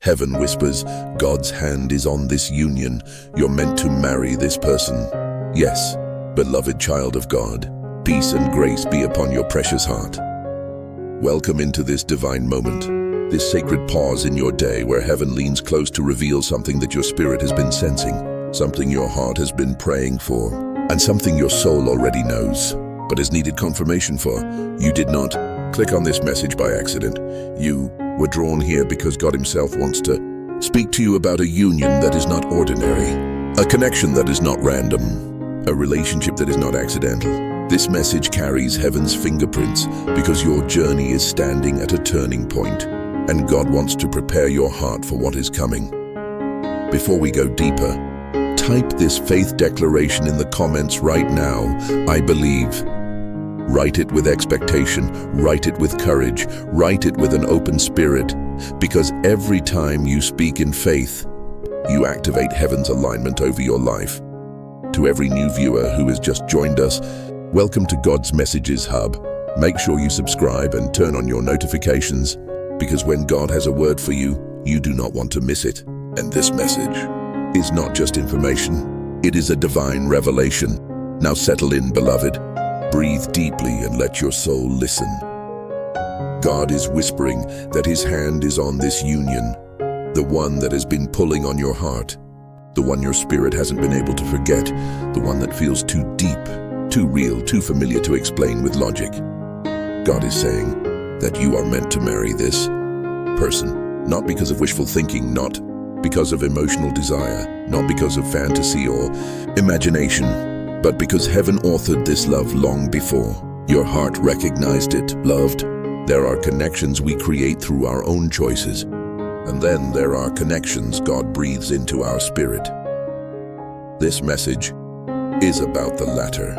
Heaven whispers, God's hand is on this union. You're meant to marry this person. Yes, beloved child of God, peace and grace be upon your precious heart. Welcome into this divine moment, this sacred pause in your day where heaven leans close to reveal something that your spirit has been sensing, something your heart has been praying for, and something your soul already knows, but has needed confirmation for. You did not click on this message by accident. You were drawn here because God Himself wants to speak to you about a union that is not ordinary, a connection that is not random, a relationship that is not accidental. This message carries heaven's fingerprints because your journey is standing at a turning point, and God wants to prepare your heart for what is coming. Before we go deeper, type this faith declaration in the comments right now. I believe. Write it with expectation, write it with courage, write it with an open spirit, because every time you speak in faith, you activate heaven's alignment over your life. To every new viewer who has just joined us, welcome to God's Messages Hub. Make sure you subscribe and turn on your notifications, because when God has a word for you, you do not want to miss it. And this message is not just information, it is a divine revelation. Now settle in, beloved. Breathe deeply and let your soul listen. God is whispering that His hand is on this union, the one that has been pulling on your heart, the one your spirit hasn't been able to forget, the one that feels too deep, too real, too familiar to explain with logic. God is saying that you are meant to marry this person, not because of wishful thinking, not because of emotional desire, not because of fantasy or imagination, but because heaven authored this love long before your heart recognized it. Loved, there are connections we create through our own choices, and then there are connections God breathes into our spirit. This message is about the latter.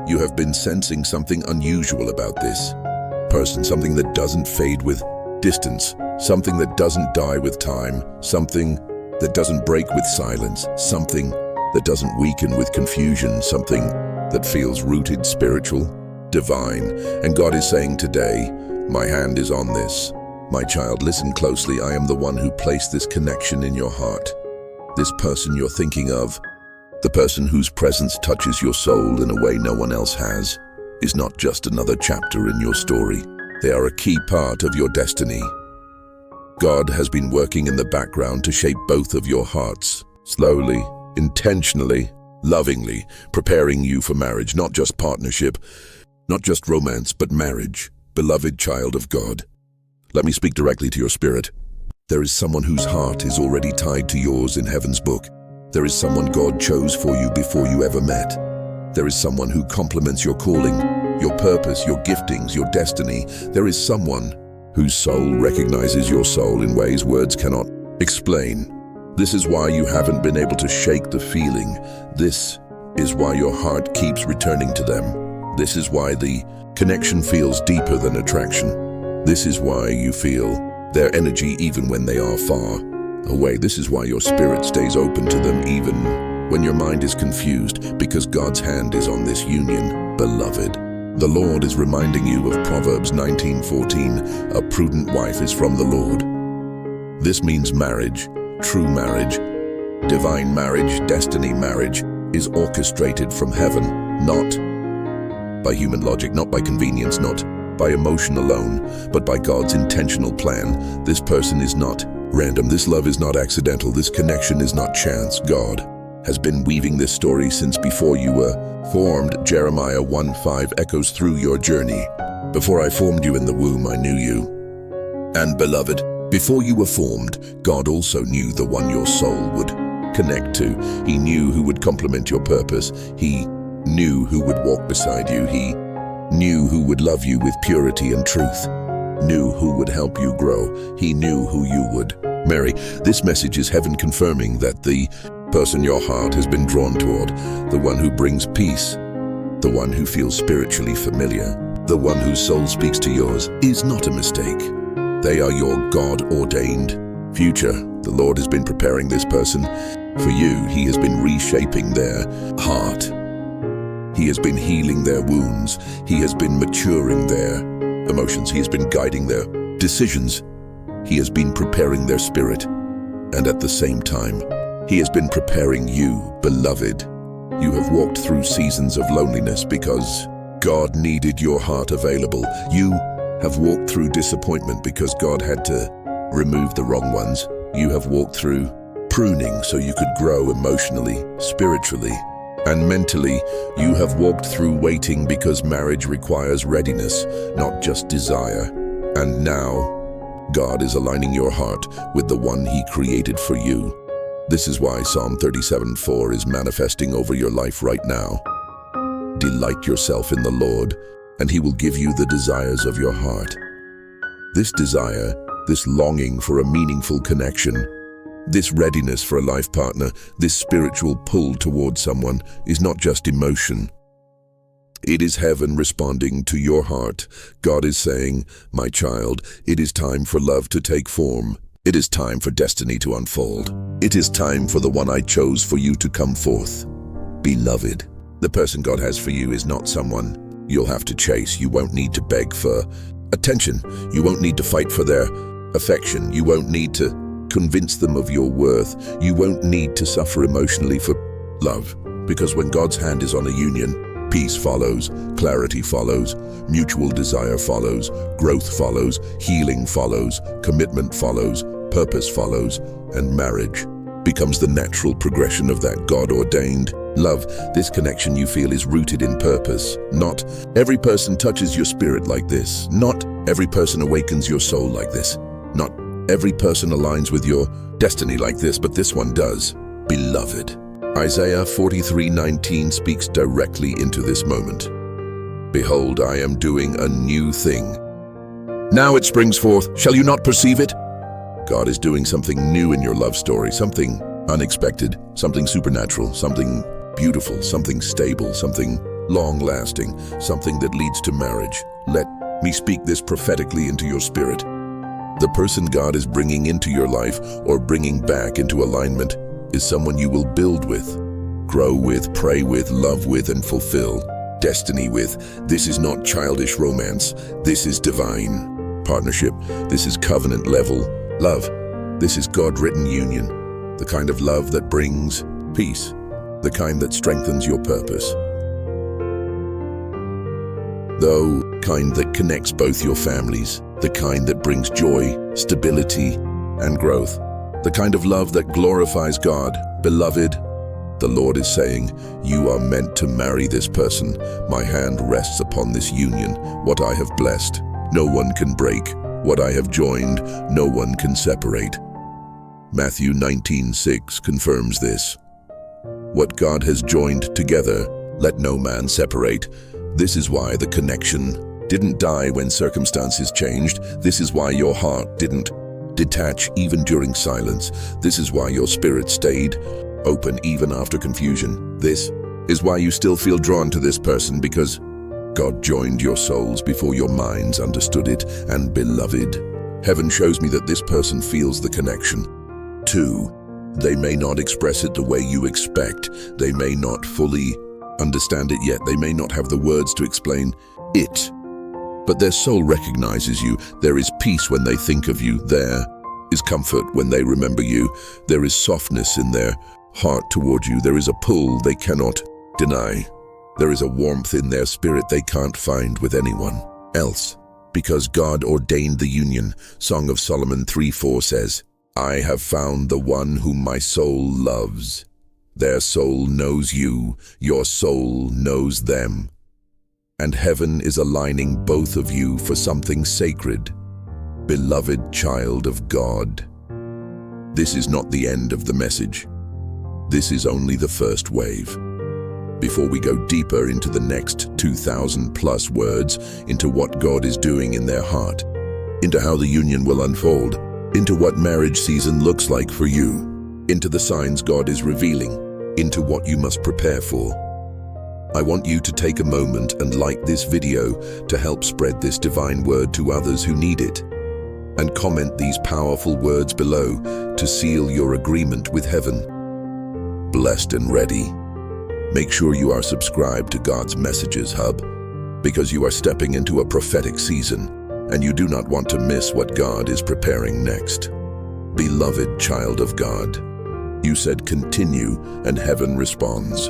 You have been sensing something unusual about this person, something that doesn't fade with distance, something that doesn't die with time, something that doesn't break with silence, something that doesn't weaken with confusion, something that feels rooted, spiritual, divine. And God is saying today, my hand is on this. My child, listen closely. I am the one who placed this connection in your heart. This person you're thinking of, the person whose presence touches your soul in a way no one else has, is not just another chapter in your story. They are a key part of your destiny. God has been working in the background to shape both of your hearts, slowly, intentionally, lovingly, preparing you for marriage, not just partnership, not just romance, but marriage. Beloved child of God, let me speak directly to your spirit. There is someone whose heart is already tied to yours in heaven's book. There is someone God chose for you before you ever met. There is someone who complements your calling, your purpose, your giftings, your destiny. There is someone whose soul recognizes your soul in ways words cannot explain. This is why you haven't been able to shake the feeling. This is why your heart keeps returning to them. This is why the connection feels deeper than attraction. This is why you feel their energy even when they are far away. This is why your spirit stays open to them even when your mind is confused, because God's hand is on this union, beloved. The Lord is reminding you of Proverbs 19:14, a prudent wife is from the Lord. This means marriage. True marriage, divine marriage, destiny marriage is orchestrated from heaven, not by human logic, not by convenience, not by emotion alone, but by God's intentional plan. This person is not random. This love is not accidental. This connection is not chance. God has been weaving this story since before you were formed. Jeremiah 1:5 echoes through your journey. Before I formed you in the womb, I knew you. And beloved, before you were formed, God also knew the one your soul would connect to. He knew who would complement your purpose. He knew who would walk beside you. He knew who would love you with purity and truth, knew who would help you grow. He knew who you would marry. This message is heaven confirming that the person your heart has been drawn toward, the one who brings peace, the one who feels spiritually familiar, the one whose soul speaks to yours, is not a mistake. They are your God-ordained future. The Lord has been preparing this person for you. He has been reshaping their heart. He has been healing their wounds. He has been maturing their emotions. He has been guiding their decisions. He has been preparing their spirit, and at the same time, He has been preparing you, beloved. You have walked through seasons of loneliness because God needed your heart available. You have walked through disappointment because God had to remove the wrong ones. You have walked through pruning so you could grow emotionally, spiritually, and mentally. You have walked through waiting because marriage requires readiness, not just desire. And now, God is aligning your heart with the one He created for you. This is why Psalm 37:4 is manifesting over your life right now. Delight yourself in the Lord, and He will give you the desires of your heart. This desire, this longing for a meaningful connection, this readiness for a life partner, this spiritual pull towards someone is not just emotion. It is heaven responding to your heart. God is saying, "My child, it is time for love to take form. It is time for destiny to unfold. It is time for the one I chose for you to come forth." Beloved, the person God has for you is not someone you'll have to chase. You won't need to beg for attention. You won't need to fight for their affection. You won't need to convince them of your worth. You won't need to suffer emotionally for love. Because when God's hand is on a union, peace follows, clarity follows, mutual desire follows, growth follows, healing follows, commitment follows, purpose follows, and marriage becomes the natural progression of that God-ordained love. This connection you feel is rooted in purpose. Not every person touches your spirit like this. Not every person awakens your soul like this. Not every person aligns with your destiny like this, but this one does. Beloved, Isaiah 43:19 speaks directly into this moment. "Behold, I am doing a new thing. Now it springs forth. Shall you not perceive it?" God is doing something new in your love story, something unexpected, something supernatural, something beautiful, something stable, something long-lasting, something that leads to marriage. Let me speak this prophetically into your spirit. The person God is bringing into your life or bringing back into alignment is someone you will build with, grow with, pray with, love with, and fulfill destiny with. This is not childish romance. This is divine partnership. This is covenant level love. This is God-written union, the kind of love that brings peace, the kind that strengthens your purpose, the kind that connects both your families, the kind that brings joy, stability, and growth, the kind of love that glorifies God. Beloved, the Lord is saying, you are meant to marry this person. My hand rests upon this union. What I have blessed, no one can break. What I have joined, no one can separate. Matthew 19:6 confirms this. What God has joined together, let no man separate. This is why the connection didn't die when circumstances changed. This is why your heart didn't detach even during silence. This is why your spirit stayed open even after confusion. This is why you still feel drawn to this person, because God joined your souls before your minds understood it. And beloved, heaven shows me that this person feels the connection too. They may not express it the way you expect. They may not fully understand it yet. They may not have the words to explain it. But their soul recognizes you. There is peace when they think of you. There is comfort when they remember you. There is softness in their heart toward you. There is a pull they cannot deny. There is a warmth in their spirit they can't find with anyone else, because God ordained the union. Song of Solomon 3:4 says, I have found the one whom my soul loves. Their soul knows you, your soul knows them. And heaven is aligning both of you for something sacred. Beloved child of God, this is not the end of the message. This is only the first wave. Before we go deeper into the next 2,000 plus words, into what God is doing in their heart, into how the union will unfold, into what marriage season looks like for you, into the signs God is revealing, into what you must prepare for, I want you to take a moment and like this video to help spread this divine word to others who need it. And comment these powerful words below to seal your agreement with heaven. Blessed and ready. Make sure you are subscribed to God's Messages Hub, because you are stepping into a prophetic season, and you do not want to miss what God is preparing next. Beloved child of God, you said continue, and heaven responds.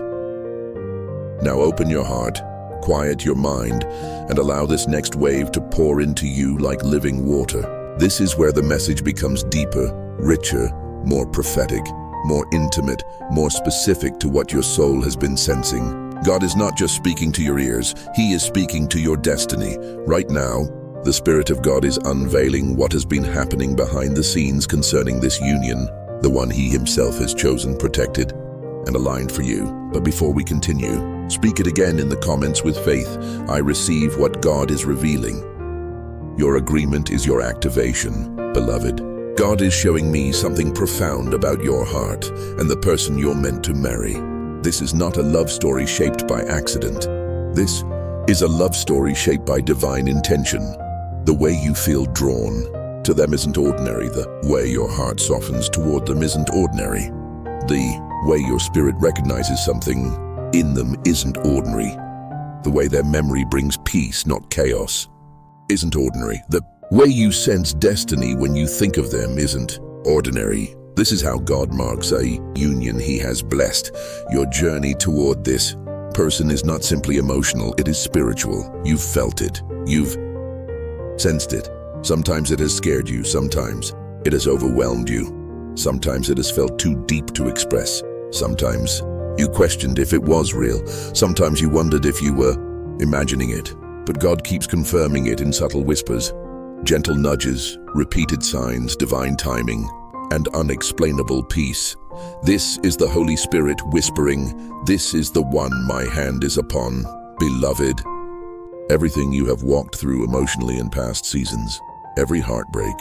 Now open your heart, quiet your mind, and allow this next wave to pour into you like living water. This is where the message becomes deeper, richer, more prophetic, more intimate, more specific to what your soul has been sensing. God is not just speaking to your ears, He is speaking to your destiny. Right now, the Spirit of God is unveiling what has been happening behind the scenes concerning this union, the one He Himself has chosen, protected, and aligned for you. But before we continue, speak it again in the comments with faith. I receive what God is revealing. Your agreement is your activation, beloved. God is showing me something profound about your heart and the person you're meant to marry. This is not a love story shaped by accident. This is a love story shaped by divine intention. The way you feel drawn to them isn't ordinary. The way your heart softens toward them isn't ordinary. The way your spirit recognizes something in them isn't ordinary. The way their memory brings peace, not chaos, isn't ordinary. The way you sense destiny when you think of them isn't ordinary. This is how God marks a union He has blessed. Your journey toward this person is not simply emotional, it is spiritual. You've felt it. You've sensed it. Sometimes it has scared you. Sometimes it has overwhelmed you. Sometimes it has felt too deep to express. Sometimes you questioned if it was real. Sometimes you wondered if you were imagining it. But God keeps confirming it in subtle whispers, gentle nudges, repeated signs, divine timing, and unexplainable peace. This is the Holy Spirit whispering, "This is the one my hand is upon." Beloved, everything you have walked through emotionally in past seasons, every heartbreak,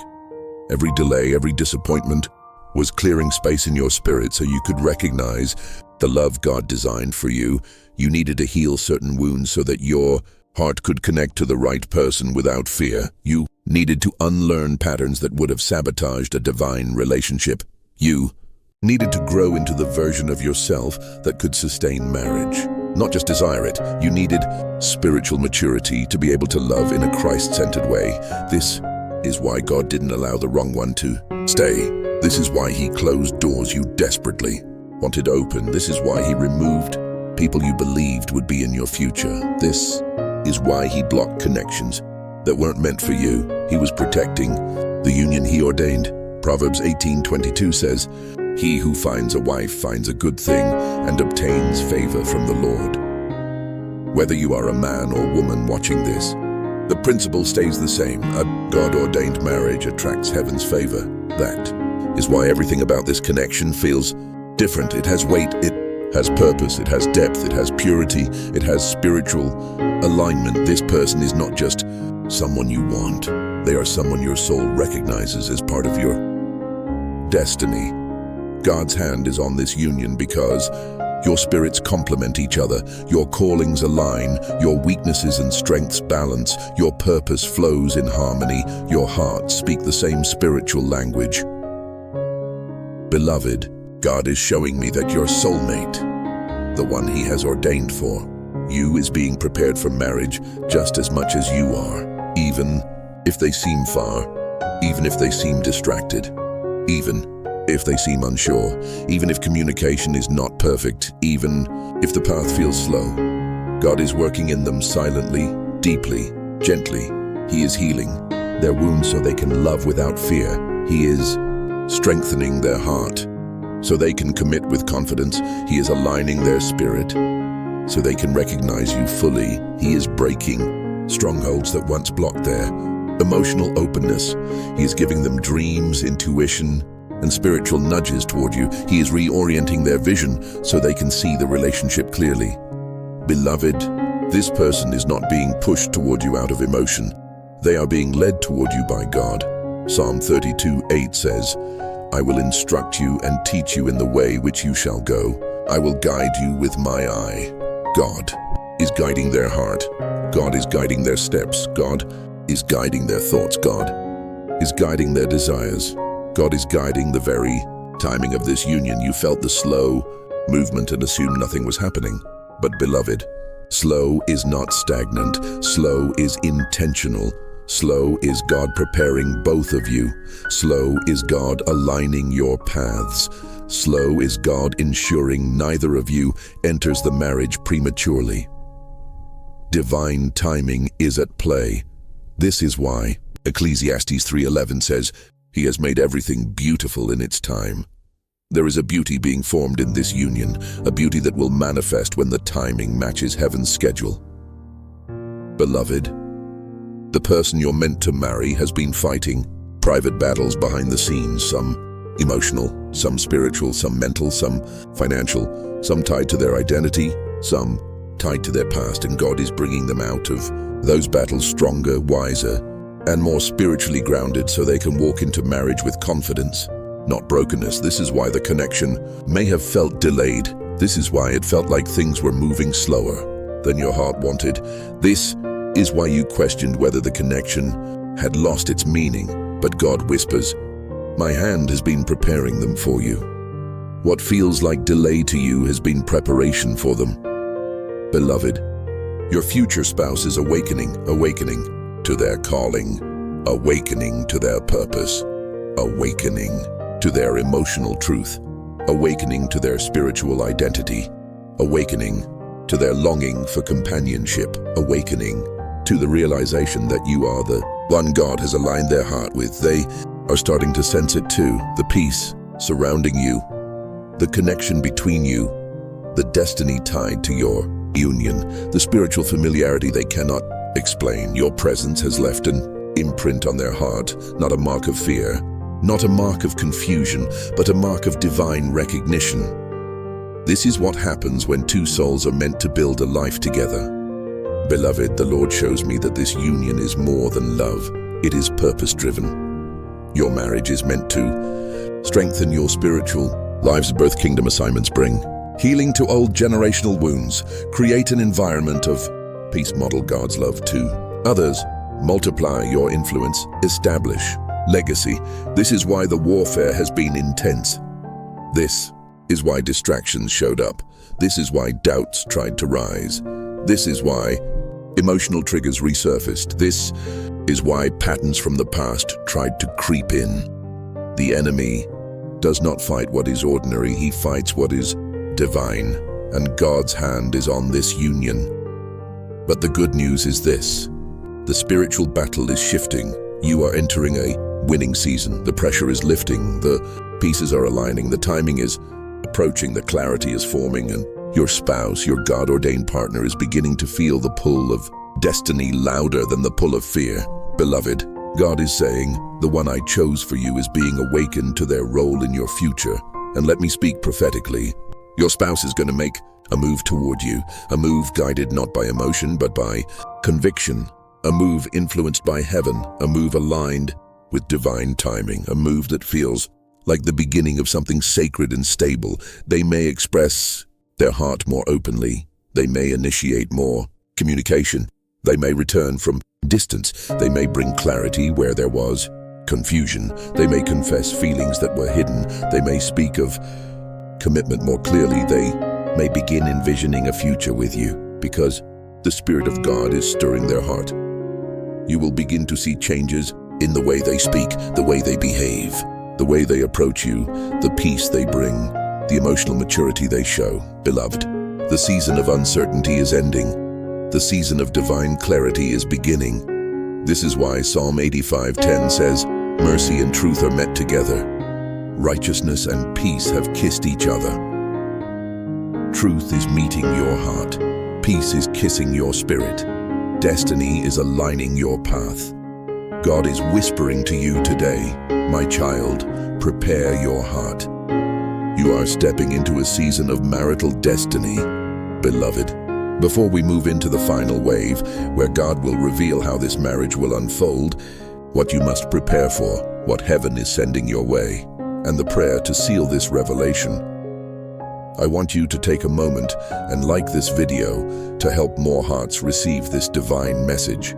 every delay, every disappointment, was clearing space in your spirit so you could recognize the love God designed for you. You needed to heal certain wounds so that your heart could connect to the right person without fear. You needed to unlearn patterns that would have sabotaged a divine relationship. You needed to grow into the version of yourself that could sustain marriage, not just desire it. You needed spiritual maturity to be able to love in a Christ-centered way. This is why God didn't allow the wrong one to stay. This is why He closed doors you desperately wanted open. This is why He removed people you believed would be in your future. This is why He blocked connections that weren't meant for you. He was protecting the union He ordained. Proverbs 18:22 says, "He who finds a wife finds a good thing and obtains favor from the Lord." Whether you are a man or woman watching this, the principle stays the same. A God-ordained marriage attracts heaven's favor. That is why everything about this connection feels different. It has weight, it has purpose, it has depth, it has purity, it has spiritual alignment. This person is not just someone you want. They are someone your soul recognizes as part of your destiny. God's hand is on this union because your spirits complement each other, your callings align, your weaknesses and strengths balance, your purpose flows in harmony, your hearts speak the same spiritual language. Beloved, God is showing me that your soulmate, the one He has ordained for you, is being prepared for marriage just as much as you are, even if they seem far, even if they seem distracted, even if they seem unsure, even if communication is not perfect, even if the path feels slow. God is working in them silently, deeply, gently. He is healing their wounds so they can love without fear. He is strengthening their heart so they can commit with confidence. He is aligning their spirit so they can recognize you fully. He is breaking strongholds that once blocked their emotional openness. He is giving them dreams, intuition, and spiritual nudges toward you. He is reorienting their vision so they can see the relationship clearly. Beloved, this person is not being pushed toward you out of emotion. They are being led toward you by God. Psalm 32:8 says, "I will instruct you and teach you in the way which you shall go. I will guide you with my eye." God is guiding their heart. God is guiding their steps. God is guiding their thoughts. God is guiding their desires. God is guiding the very timing of this union. You felt the slow movement and assumed nothing was happening. But beloved, slow is not stagnant. Slow is intentional. Slow is God preparing both of you. Slow is God aligning your paths. Slow is God ensuring neither of you enters the marriage prematurely. Divine timing is at play. This is why Ecclesiastes 3:11 says, "He has made everything beautiful in its time." There is a beauty being formed in this union, a beauty that will manifest when the timing matches heaven's schedule. Beloved, the person you're meant to marry has been fighting private battles behind the scenes, some emotional, some spiritual, some mental, some financial, some tied to their identity, some tied to their past, and God is bringing them out of those battles stronger, wiser, and more spiritually grounded so they can walk into marriage with confidence, not brokenness. This is why the connection may have felt delayed. This is why it felt like things were moving slower than your heart wanted. This is why you questioned whether the connection had lost its meaning. But God whispers, "My hand has been preparing them for you." What feels like delay to you has been preparation for them. Beloved, your future spouse is awakening to their calling, awakening to their purpose, awakening to their emotional truth, awakening to their spiritual identity, awakening to their longing for companionship, awakening to the realization that you are the one God has aligned their heart with. They are starting to sense it too, the peace surrounding you, the connection between you, the destiny tied to your union, the spiritual familiarity they cannot explain. Your presence has left an imprint on their heart, not a mark of fear, not a mark of confusion, but a mark of divine recognition. This is what happens when two souls are meant to build a life together. Beloved, the Lord shows me that this union is more than love. It is purpose-driven. Your marriage is meant to strengthen your spiritual lives. Both kingdom assignments bring healing to old generational wounds, create an environment of peace, model God's love to others, multiply your influence, establish legacy. This is why the warfare has been intense. This is why distractions showed up. This is why doubts tried to rise. This is why emotional triggers resurfaced. This is why patterns from the past tried to creep in. The enemy does not fight what is ordinary, he fights what is divine, and God's hand is on this union. But the good news is this: the spiritual battle is shifting. You are entering a winning season. The pressure is lifting, the pieces are aligning, the timing is approaching, the clarity is forming, and your spouse, your God-ordained partner, is beginning to feel the pull of destiny louder than the pull of fear. Beloved, God is saying, the one I chose for you is being awakened to their role in your future. And let me speak prophetically. Your spouse is going to make a move toward you, a move guided not by emotion but by conviction, a move influenced by heaven, a move aligned with divine timing, a move that feels like the beginning of something sacred and stable. They may express their heart more openly. They may initiate more communication. They may return from distance. They may bring clarity where there was confusion. They may confess feelings that were hidden. They may speak of commitment more clearly. They may begin envisioning a future with you because the Spirit of God is stirring their heart. You will begin to see changes in the way they speak, the way they behave, the way they approach you, the peace they bring, the emotional maturity they show. Beloved, the season of uncertainty is ending. The season of divine clarity is beginning. This is why Psalm 85:10 says, "Mercy and truth are met together. Righteousness and peace have kissed each other." Truth is meeting your heart. Peace is kissing your spirit. Destiny is aligning your path. God is whispering to you today, "My child, prepare your heart." You are stepping into a season of marital destiny. Beloved, before we move into the final wave, where God will reveal how this marriage will unfold, what you must prepare for, what heaven is sending your way, and the prayer to seal this revelation, I want you to take a moment and like this video to help more hearts receive this divine message.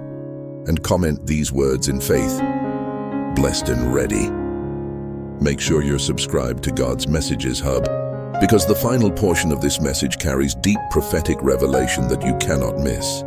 And comment these words in faith: blessed and ready. Make sure you're subscribed to God's Messages Hub, because the final portion of this message carries deep prophetic revelation that you cannot miss.